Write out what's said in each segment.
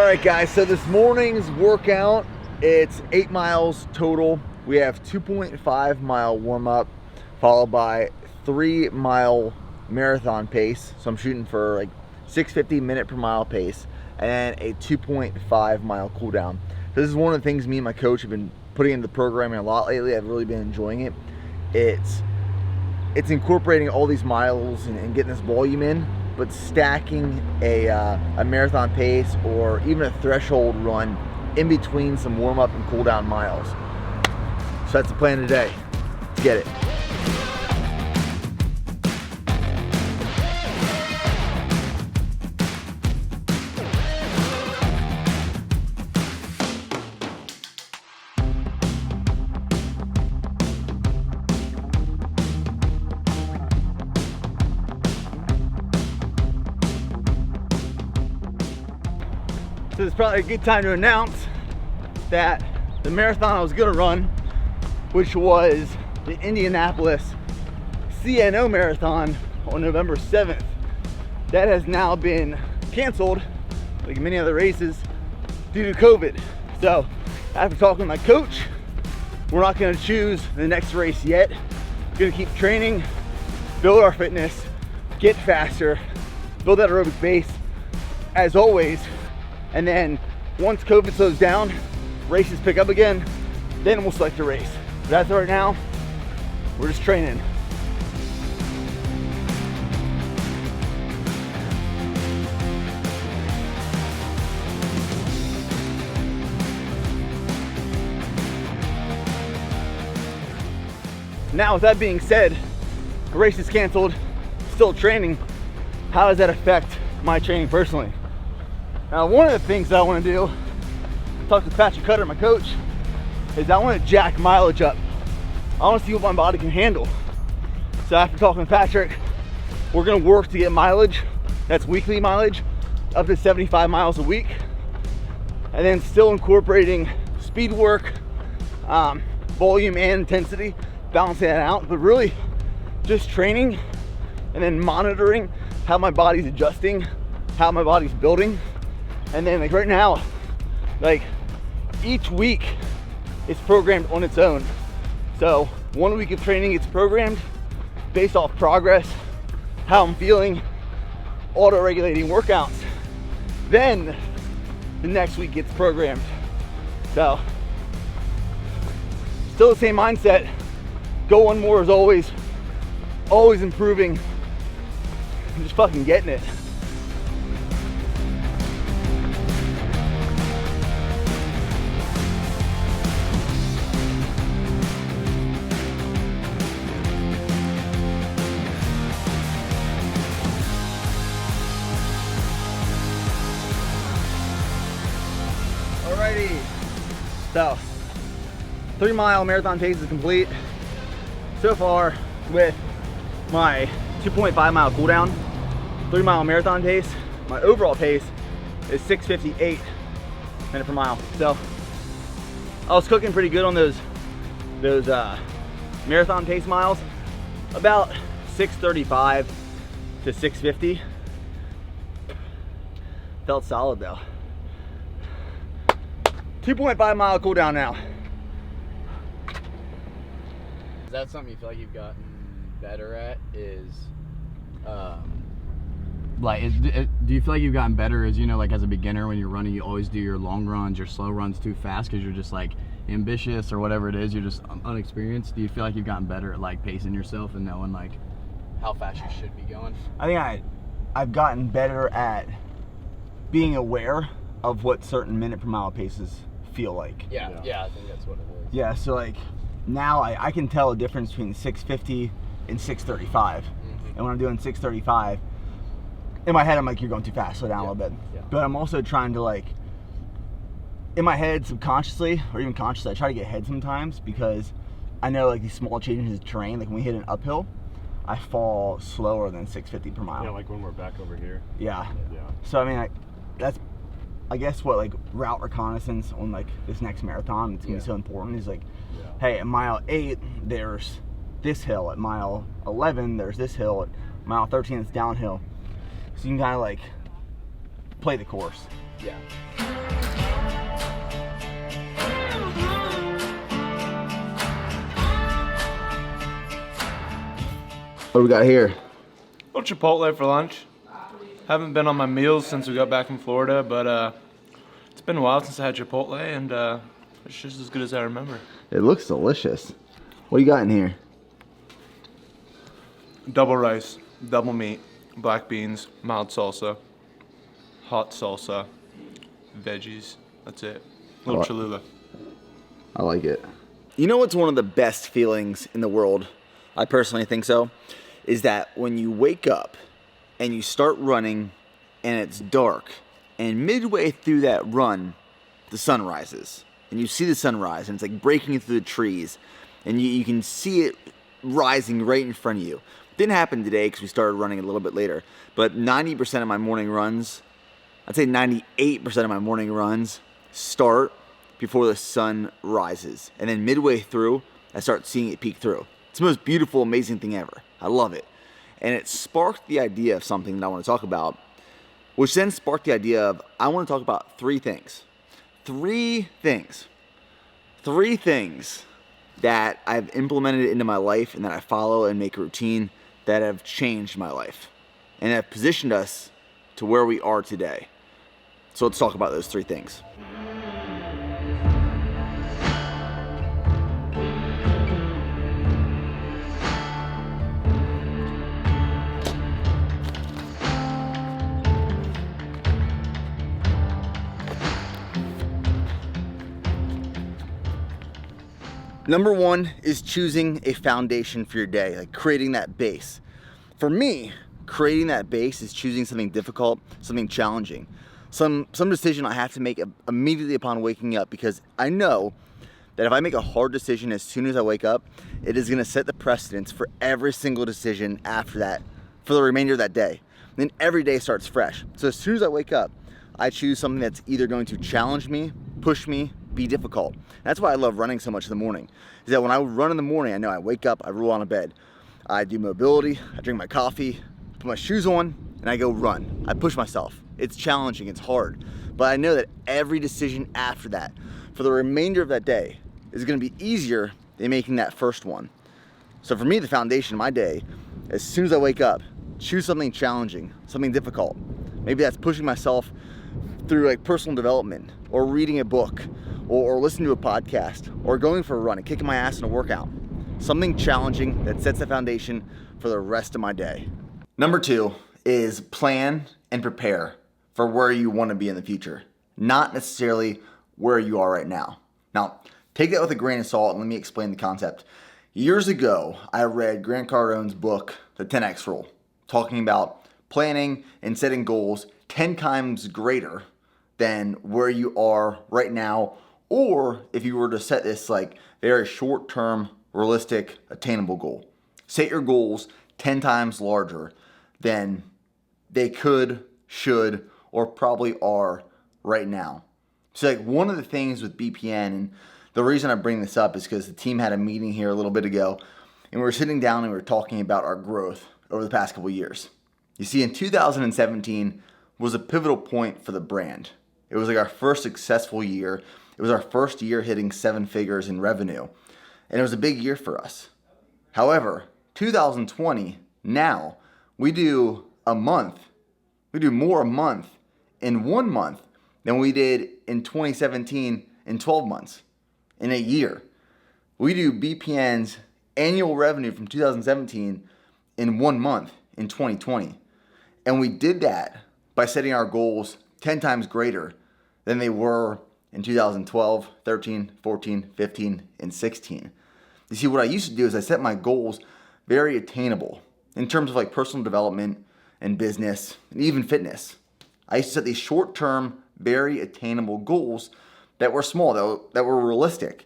Alright guys, so this morning's workout, it's 8 miles total. We have 2.5 mile warm-up followed by 3 mile marathon pace. So I'm shooting for like 650 minute per mile pace and a 2.5 mile cool down. This is one of the things me and my coach have been putting into the programming a lot lately. I've really been enjoying it. It's incorporating all these miles and getting this volume in, but stacking a marathon pace or even a threshold run in between some warm-up and cool-down miles. So that's the plan today. Let's get it. So it's probably a good time to announce that the marathon I was gonna run, which was the Indianapolis CNO Marathon on November 7th, that has now been canceled, like many other races, due to COVID. So after talking with my coach, we're not gonna choose the next race yet. We're gonna keep training, build our fitness, get faster, build that aerobic base as always. And then once COVID slows down, races pick up again, then we'll select a race. But as of right now, we're just training. Now with that being said, the race is canceled, still training. How does that affect my training personally? Now, one of the things that I want to do, talk to Patrick Cutter, my coach, is I want to jack mileage up. I want to see what my body can handle. So after talking to Patrick, we're going to work to get mileage, that's weekly mileage, up to 75 miles a week. And then still incorporating speed work, volume and intensity, balancing that out, but really just training and then monitoring how my body's adjusting, how my body's building. And then like right now, like each week is programmed on its own. So 1 week of training gets programmed based off progress, how I'm feeling, auto-regulating workouts. Then the next week gets programmed. So still the same mindset. Go one more as always improving and just fucking getting it. Alrighty, so 3 mile marathon pace is complete. So far with my 2.5 mile cool down, 3 mile marathon pace, my overall pace is 6:58 minute per mile. So I was cooking pretty good on those marathon pace miles, about 6:35 to 6:50. Felt solid though. 2.5 mile cool down now. Is that something you feel like you've gotten better at? Do you feel like you've gotten better as, like as a beginner when you're running, you always do your long runs, your slow runs too fast because you're just like ambitious or whatever it is, you're just unexperienced? Do you feel like you've gotten better at like pacing yourself and knowing like how fast you should be going? I think I've gotten better at being aware of what certain minute per mile paces feel like. Yeah, I think that's what it is. Yeah, so like now I can tell a difference between 6:50 and 6:35. Mm-hmm. And when I'm doing 6:35, in my head I'm like, you're going too fast, slow down a little bit. Yeah. But I'm also trying to like, in my head subconsciously or even consciously, I try to get ahead sometimes because I know like these small changes in terrain, like when we hit an uphill, I fall slower than 6:50 per mile. Yeah, like when we're back over here. Yeah. So I mean, that's I guess what like route reconnaissance on like this next marathon, it's gonna be so important is like, hey, at mile 8 there's this hill, at mile 11 there's this hill, at mile 13 it's downhill. So you can kind of like play the course. Yeah. What do we got here? A little Chipotle for lunch. Haven't been on my meals since we got back from Florida, but it's been a while since I had Chipotle, and it's just as good as I remember. It looks delicious. What do you got in here? Double rice, double meat, black beans, mild salsa, hot salsa, veggies. That's it. Little Cholula. I like it. You know what's one of the best feelings in the world? I personally think so. Is that when you wake up and you start running and it's dark, and midway through that run, the sun rises. And you see the sunrise, and it's like breaking through the trees, and you can see it rising right in front of you. Didn't happen today because we started running a little bit later, but 90% of my morning runs, I'd say 98% of my morning runs start before the sun rises. And then midway through, I start seeing it peek through. It's the most beautiful, amazing thing ever. I love it. And it sparked the idea of something that I want to talk about, which then sparked the idea of I want to talk about three things. Three things that I've implemented into my life and that I follow and make a routine that have changed my life and have positioned us to where we are today. So let's talk about those three things. Number one is choosing a foundation for your day, like creating that base. For me, creating that base is choosing something difficult, something challenging, some decision I have to make immediately upon waking up, because I know that if I make a hard decision as soon as I wake up, it is gonna set the precedence for every single decision after that, for the remainder of that day. And then every day starts fresh. So as soon as I wake up, I choose something that's either going to challenge me, push me, be difficult. That's why I love running so much in the morning, is that when I run in the morning, I know I wake up, I roll on a bed, I do mobility, I drink my coffee, put my shoes on, and I go run. I push myself. It's challenging, it's hard, but I know that every decision after that, for the remainder of that day, is gonna be easier than making that first one. So for me, the foundation of my day, as soon as I wake up, choose something challenging, something difficult. Maybe that's pushing myself through like personal development, or reading a book, or listening to a podcast, or going for a run and kicking my ass in a workout. Something challenging that sets the foundation for the rest of my day. Number two is plan and prepare for where you want to be in the future, not necessarily where you are right now. Now, take that with a grain of salt and let me explain the concept. Years ago, I read Grant Cardone's book, The 10X Rule, talking about planning and setting goals 10 times greater than where you are right now, or if you were to set this like very short-term, realistic, attainable goal. Set your goals 10 times larger than they could, should, or probably are right now. So like one of the things with BPN, and the reason I bring this up is because the team had a meeting here a little bit ago, and we were sitting down and we were talking about our growth over the past couple years. You see, in 2017 was a pivotal point for the brand. It was like our first successful year. It was our first year hitting 7 figures in revenue. And it was a big year for us. However, 2020, now, we do more a month in 1 month than we did in 2017 in 12 months, in a year. We do BPN's annual revenue from 2017 in 1 month in 2020. And we did that by setting our goals 10 times greater than they were in 2012, 13, 14, 15, and 16. You see, what I used to do is I set my goals very attainable in terms of like personal development and business and even fitness. I used to set these short-term, very attainable goals that were small, that were realistic.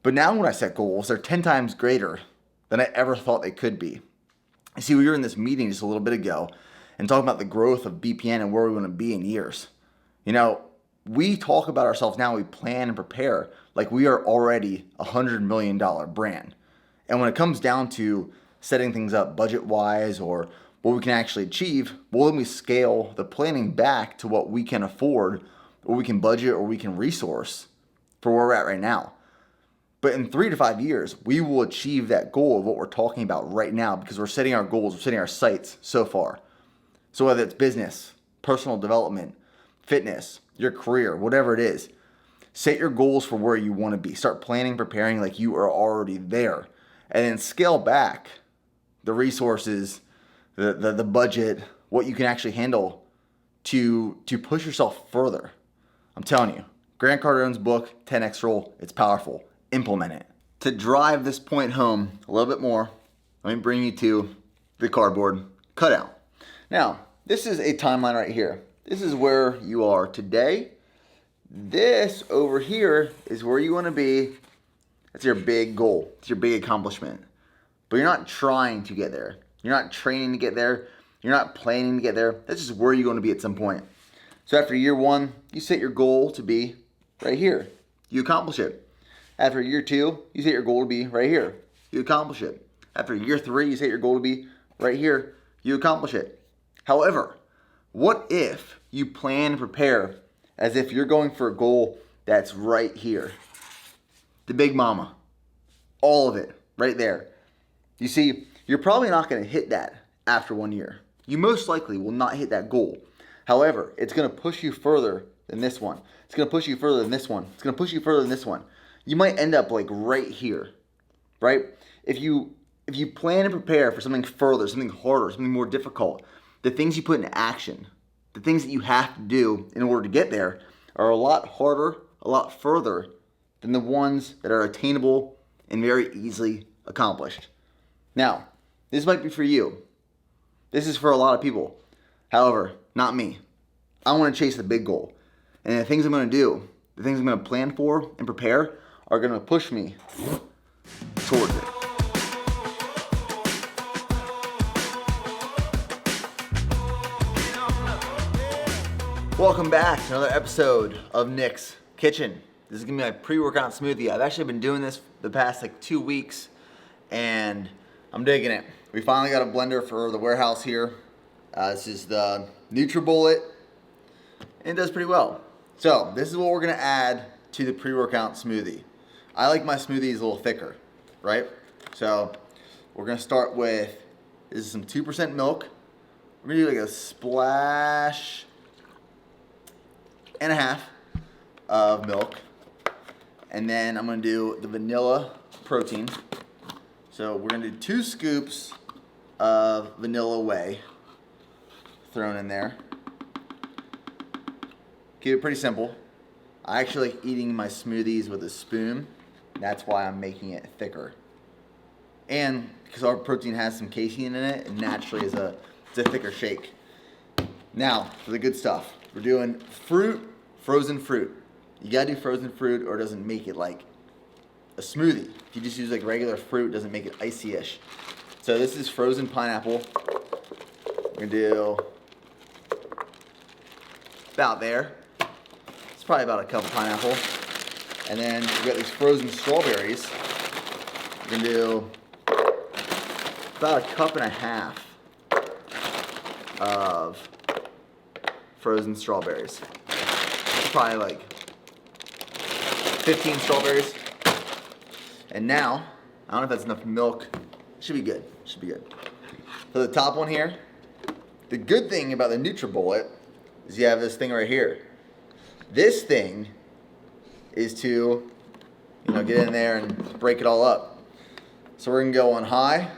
But now when I set goals, they're 10 times greater than I ever thought they could be. You see, we were in this meeting just a little bit ago and talking about the growth of BPN and where we want to be in years. You know, we talk about ourselves now, we plan and prepare like we are already a $100 million brand. And when it comes down to setting things up budget-wise or what we can actually achieve, well, then we scale the planning back to what we can afford, or we can budget, or we can resource for where we're at right now. But in 3 to 5 years, we will achieve that goal of what we're talking about right now, because we're setting our goals, we're setting our sights so far. So whether it's business, personal development, fitness, your career, whatever it is, set your goals for where you want to be. Start planning, preparing like you are already there. And then scale back the resources, the budget, what you can actually handle to push yourself further. I'm telling you, Grant Cardone's book, 10X Rule, it's powerful. Implement it. To drive this point home a little bit more, let me bring you to the cardboard cutout. Now, this is a timeline right here. This is where you are today. This over here is where you want to be. That's your big goal. It's your big accomplishment. But you're not trying to get there. You're not training to get there. You're not planning to get there. That's just where you're going to be at some point. So after year 1, you set your goal to be right here. You accomplish it. After year 2, you set your goal to be right here. You accomplish it. After year 3, you set your goal to be right here. You accomplish it. However, what if you plan and prepare as if you're going for a goal that's right here? The big mama. All of it right there. You see, you're probably not going to hit that after 1 year. You most likely will not hit that goal. However, it's going to push you further than this one. It's going to push you further than this one. It's going to push you further than this one. You might end up like right here, right? If you plan and prepare for something further, something harder, something more difficult, the things you put into action, the things that you have to do in order to get there are a lot harder, a lot further than the ones that are attainable and very easily accomplished. Now, this might be for you. This is for a lot of people. However, not me. I want to chase the big goal. And the things I'm going to do, the things I'm going to plan for and prepare are going to push me towards it. Welcome back to another episode of Nick's Kitchen. This is going to be my pre-workout smoothie. I've actually been doing this the past like 2 weeks and I'm digging it. We finally got a blender for the warehouse here. This is the NutriBullet and it does pretty well. So this is what we're going to add to the pre-workout smoothie. I like my smoothies a little thicker, right? So we're going to start with, this is some 2% milk. We're going to do like a splash and a half of milk. And then I'm going to do the vanilla protein. So we're going to do 2 scoops of vanilla whey thrown in there. Keep it pretty simple. I actually like eating my smoothies with a spoon. That's why I'm making it thicker. And because our protein has some casein in it, it naturally is it's a thicker shake. Now, for the good stuff. We're doing fruit, frozen fruit. You gotta do frozen fruit or it doesn't make it like a smoothie. If you just use like regular fruit, it doesn't make it icy-ish. So this is frozen pineapple. We're gonna do about there. It's probably about a cup of pineapple. And then we got these frozen strawberries. We're gonna do about a cup and a half of frozen strawberries. Probably like 15 strawberries. And now, I don't know if that's enough milk. Should be good, should be good. So the top one here, the good thing about the NutriBullet is you have this thing right here. This thing is to, get in there and break it all up. So we're gonna go on high,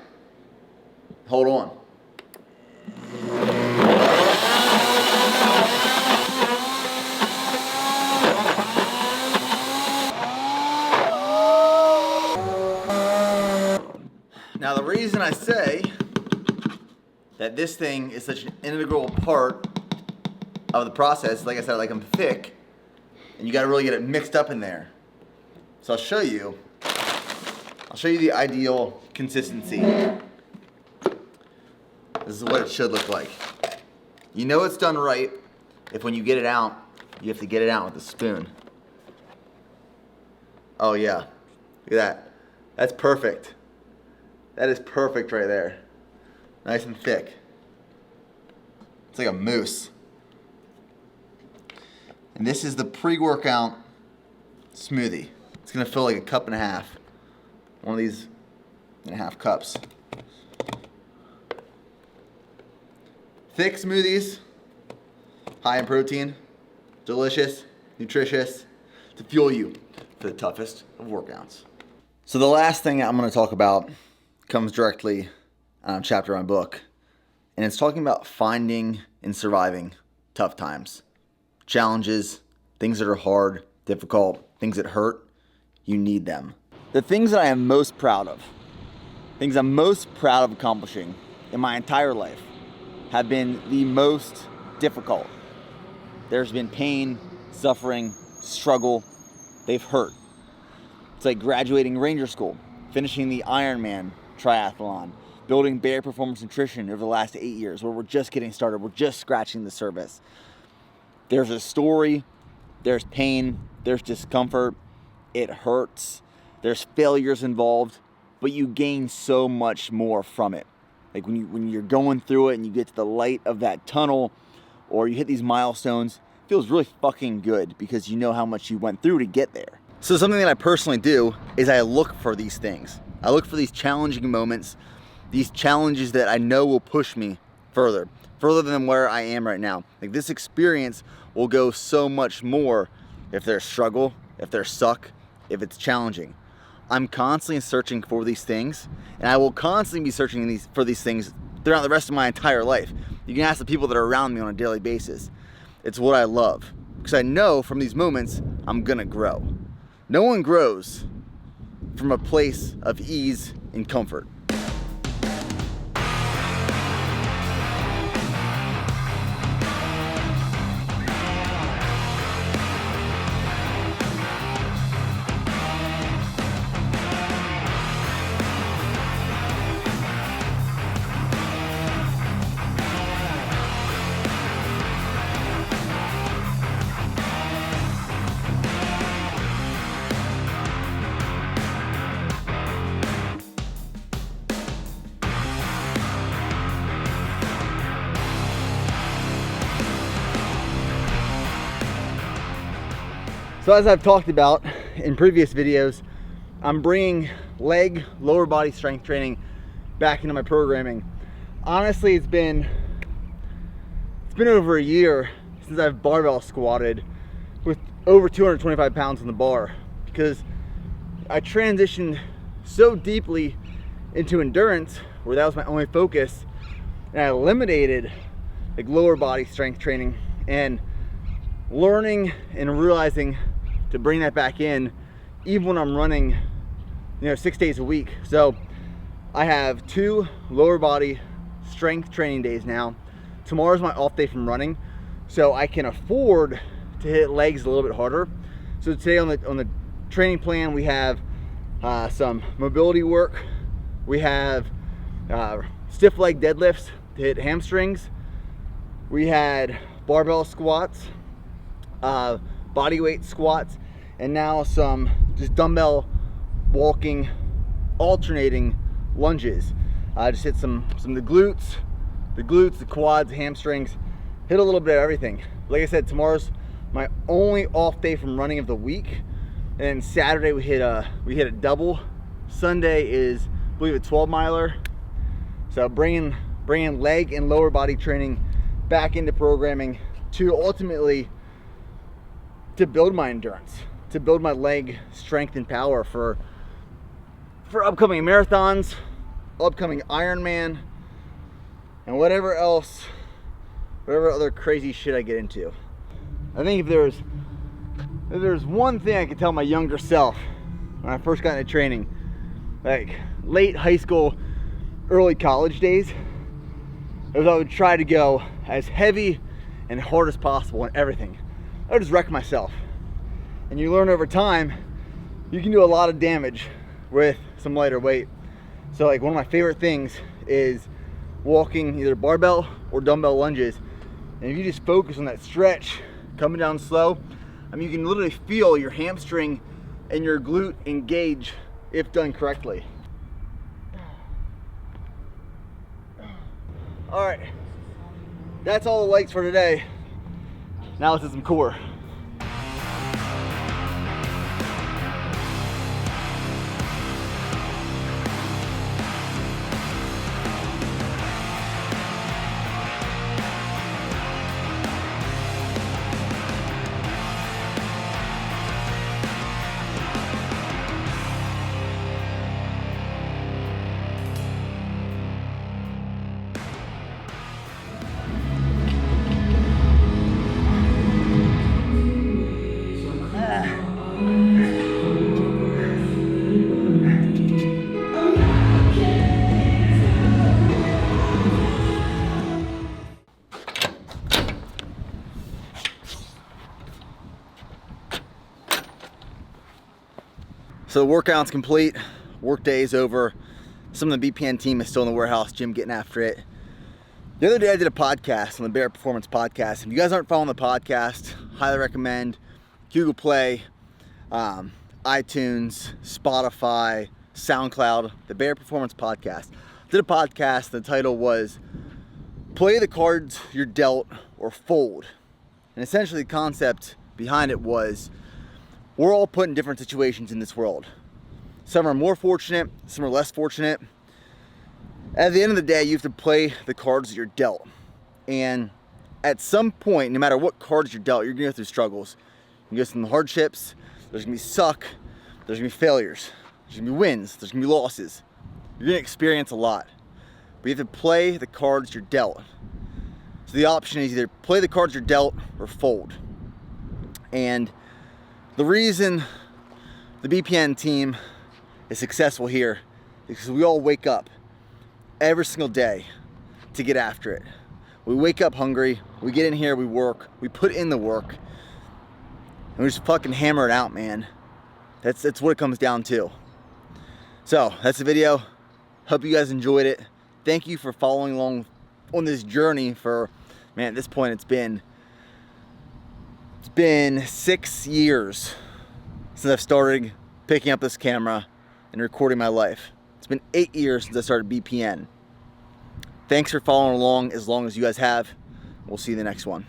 hold on. Now the reason I say that this thing is such an integral part of the process, like I said, like I'm thick, and you gotta really get it mixed up in there. So I'll show you the ideal consistency. This is what it should look like. You know it's done right if when you get it out, you have to get it out with a spoon. Oh yeah, look at that. That's perfect. That is perfect right there. Nice and thick. It's like a moose. And this is the pre-workout smoothie. It's gonna fill like a cup and a half. One of these and a half cups. Thick smoothies, high in protein, delicious, nutritious, to fuel you for the toughest of workouts. So the last thing I'm gonna talk about comes directly on a chapter of my book, and it's talking about finding and surviving tough times. Challenges, things that are hard, difficult, things that hurt, you need them. The things that I am most proud of, things I'm most proud of accomplishing in my entire life have been the most difficult. There's been pain, suffering, struggle, they've hurt. It's like graduating Ranger School, finishing the Ironman triathlon, building Bear Performance Nutrition over the last 8 years, where we're just getting started, we're just scratching the surface. There's a story, there's pain, there's discomfort, it hurts, there's failures involved, but you gain so much more from it. Like when you're going through it and you get to the light of that tunnel, or you hit these milestones, it feels really fucking good because you know how much you went through to get there. So something that I personally do is I look for these things. I look for these challenging moments, these challenges that I know will push me further than where I am right now. Like this experience will go so much more if there's struggle, if there's suck, if it's challenging. I'm constantly searching for these things, and I will constantly be searching for these things throughout the rest of my entire life. You can ask the people that are around me on a daily basis. It's what I love, because I know from these moments, I'm gonna grow. No one grows from a place of ease and comfort. So as I've talked about in previous videos, I'm bringing leg, lower body strength training back into my programming. Honestly, it's been over a year since I've barbell squatted with over 225 pounds on the bar, because I transitioned so deeply into endurance where that was my only focus, and I eliminated like lower body strength training, and learning and realizing to bring that back in even when I'm running 6 days a week. So I have 2 lower body strength training days now. Tomorrow's my off day from running, so I can afford to hit legs a little bit harder. So today on the training plan, we have some mobility work, we have stiff leg deadlifts to hit hamstrings, we had barbell squats, body weight squats, and now some just dumbbell walking, alternating lunges. I just hit some of the glutes, the quads, hamstrings, hit a little bit of everything. Like I said, tomorrow's my only off day from running of the week, and Saturday we hit a double. Sunday is, I believe, a 12 miler. So bringing leg and lower body training back into programming to ultimately to build my endurance, to build my leg strength and power for upcoming marathons, upcoming Ironman, and whatever other crazy shit I get into. I think if there's one thing I could tell my younger self when I first got into training, like late high school, early college days, is I would try to go as heavy and hard as possible in everything. I would just wreck myself. And you learn over time, you can do a lot of damage with some lighter weight. So like one of my favorite things is walking either barbell or dumbbell lunges. And if you just focus on that stretch, coming down slow, I mean, you can literally feel your hamstring and your glute engage if done correctly. All right, that's all the legs for today. Now let's do some core. So the workout's complete, work day is over. Some of the BPN team is still in the warehouse gym getting after it. The other day I did a podcast on the Bear Performance Podcast. If you guys aren't following the podcast, highly recommend Google Play, iTunes, Spotify, SoundCloud, the Bear Performance Podcast. I did a podcast, the title was Play the Cards You're Dealt or Fold. And essentially the concept behind it was we're all put in different situations in this world. Some are more fortunate, some are less fortunate. At the end of the day, you have to play the cards that you're dealt. And at some point, no matter what cards you're dealt, you're gonna go through struggles. You go through some hardships, there's gonna be suck, there's gonna be failures, there's gonna be wins, there's gonna be losses. You're gonna experience a lot. But you have to play the cards you're dealt. So the option is either play the cards you're dealt or fold. And the reason the BPN team is successful here is because we all wake up every single day to get after it. We wake up hungry, we get in here, we work, we put in the work, and we just fucking hammer it out, man. That's what it comes down to. So that's the video. Hope you guys enjoyed it. Thank you for following along on this journey for, man, at this point it's been 6 years since I've started picking up this camera and recording my life. It's been 8 years since I started BPN. Thanks for following along as long as you guys have. We'll see you in the next one.